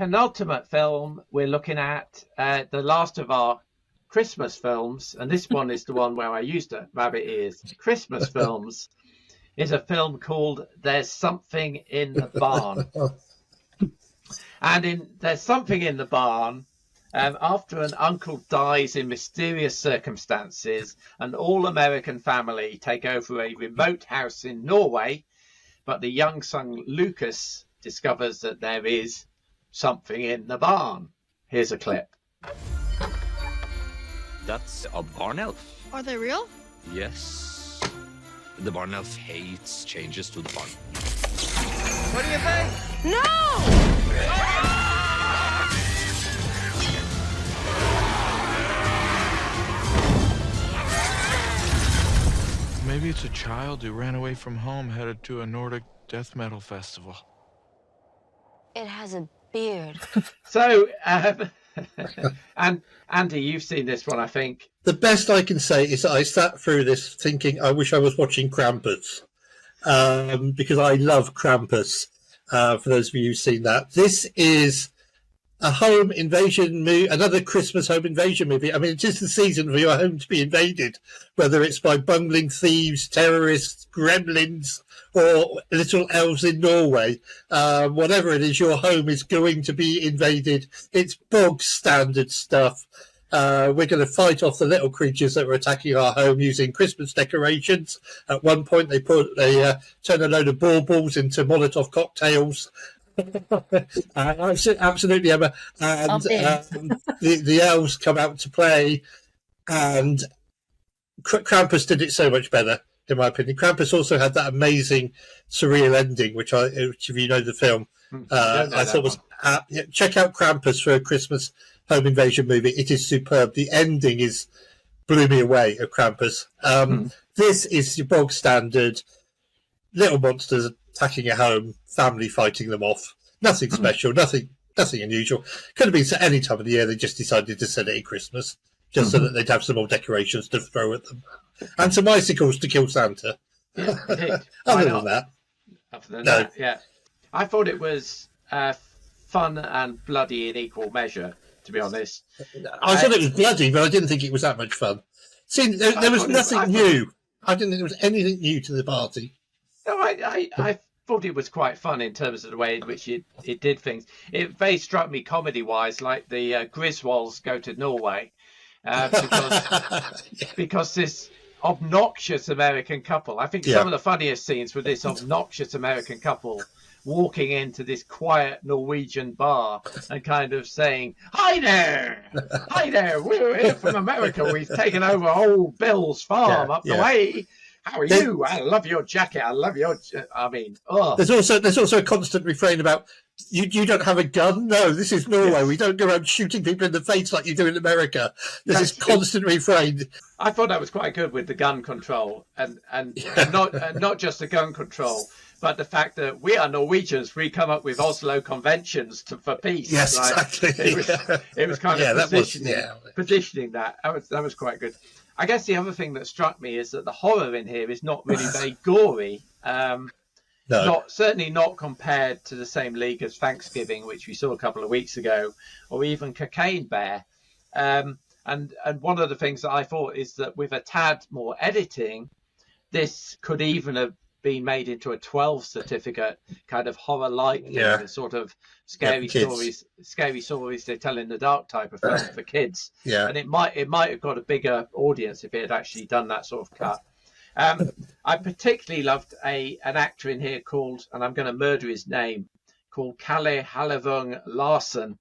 penultimate film, we're looking at the last of our Christmas films, and this one is the one where I used a rabbit ears. Christmas films is a film called There's Something in the Barn. And in There's Something in the Barn, after an uncle dies in mysterious circumstances, an all-American family take over a remote house in Norway, but the young son Lucas discovers that there is something in the barn. Here's a clip. That's a barn elf. Are they real? Yes. The barn elf hates changes to the barn. What do you think? No! Maybe it's a child who ran away from home headed to a Nordic death metal festival. It has a beard. So, and Andy, you've seen this one, I think. The best I can say is that I sat through this thinking I wish I was watching Krampus, because I love Krampus, for those of you who've seen that. This is a home invasion movie, another Christmas home invasion movie. I mean, it is the season for your home to be invaded, whether it's by bungling thieves, terrorists, gremlins, or little elves in Norway. Whatever it is, your home is going to be invaded. It's bog standard stuff. We're going to fight off the little creatures that were attacking our home using Christmas decorations. At one point, they turn a load of baubles into Molotov cocktails. Absolutely, Emma. And the elves come out to play, and Krampus did it so much better, in my opinion. Krampus also had that amazing surreal ending, which if you know the film, I thought was. Check out Krampus for a Christmas home invasion movie. It is superb. The ending blew me away of Krampus. This is your bog standard little monsters attacking a home, family fighting them off. Nothing special, nothing unusual. Could have been set any time of the year. They just decided to set it at Christmas, just so that they'd have some more decorations to throw at them, and some icicles to kill Santa. Yeah, Other than that, yeah. I thought it was fun and bloody in equal measure, to be honest. I thought it was bloody, but I didn't think it was that much fun. See, there was nothing new. I didn't think there was anything new to the party. No, I thought it was quite fun in terms of the way in which it did things. It very struck me comedy-wise, like the Griswolds go to Norway, because this obnoxious American couple, I think some of the funniest scenes were this obnoxious American couple walking into this quiet Norwegian bar and kind of saying, hi there, we're here from America, we've taken over old Bill's farm up the way. How are you? I love your jacket. I love your. I mean, There's also a constant refrain about you don't have a gun. No, this is Norway. Yes. We don't go around shooting people in the face like you do in America. There's this constant refrain. I thought that was quite good with the gun control and not just the gun control, but the fact that we are Norwegians. We come up with Oslo conventions for peace. Yes, exactly. It was kind of positioning that. That was quite good. I guess the other thing that struck me is that the horror in here is not really very gory. Certainly not compared to the same league as Thanksgiving, which we saw a couple of weeks ago, or even Cocaine Bear. And one of the things that I thought is that with a tad more editing, this could even have been made into a 12 certificate kind of horror-like thing, the sort of scary stories they tell in the dark type of film for kids. And it might have got a bigger audience if it had actually done that sort of cut. I particularly loved an actor in here called, and I'm going to murder his name, called Kalle Halevung Larsen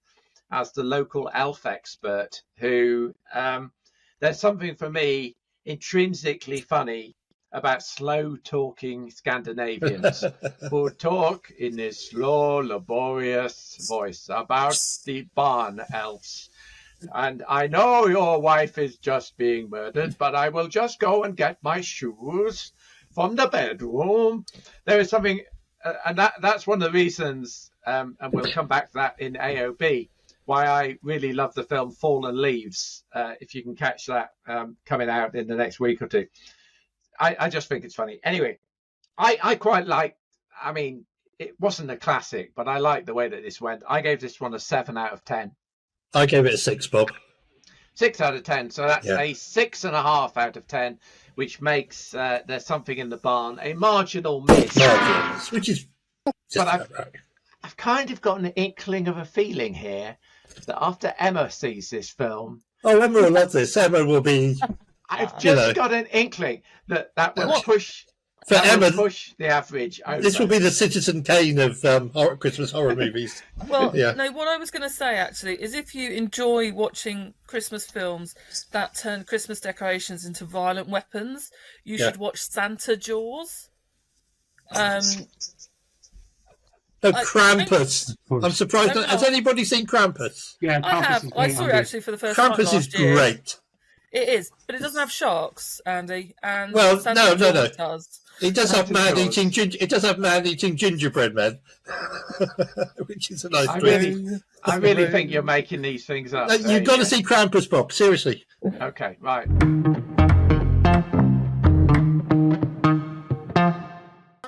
as the local elf expert, who there's something for me intrinsically funny about slow-talking Scandinavians who talk in this slow, laborious voice about the barn elves. And I know your wife is just being murdered, but I will just go and get my shoes from the bedroom. There is something, and that's one of the reasons, and we'll come back to that in AOB, why I really love the film Fallen Leaves, if you can catch that coming out in the next week or two. I just think it's funny. Anyway, I quite like, I mean, it wasn't a classic, but I like the way that this went. I gave this one a 7 out of 10. I gave it a 6, Bob. 6 out of 10. So that's Yeah. a 6.5 out of 10, which makes There's Something in the Barn a marginal miss. Which is just But about right. I've kind of got an inkling of a feeling here that after Emma sees this film, Oh, Emma will love this. Emma will be... I've just got an inkling that will push... For Emma, push the average over. this will be the Citizen Kane of Christmas horror movies. Well, Yeah. no, what I was going to say actually is if you enjoy watching Christmas films that turn Christmas decorations into violent weapons, you should watch Santa Jaws. Krampus. I'm surprised. Has anybody seen Krampus? Yeah, I have. I saw it actually for the first time Krampus is last year. great. It is, but it doesn't have sharks, Andy. And Well, Santa no. Jaws does. It does have man eating It does have man eating gingerbread men, which is a nice twist. I really think you're making these things up. No, you've got to see Krampus, Bob. Seriously. Okay, right.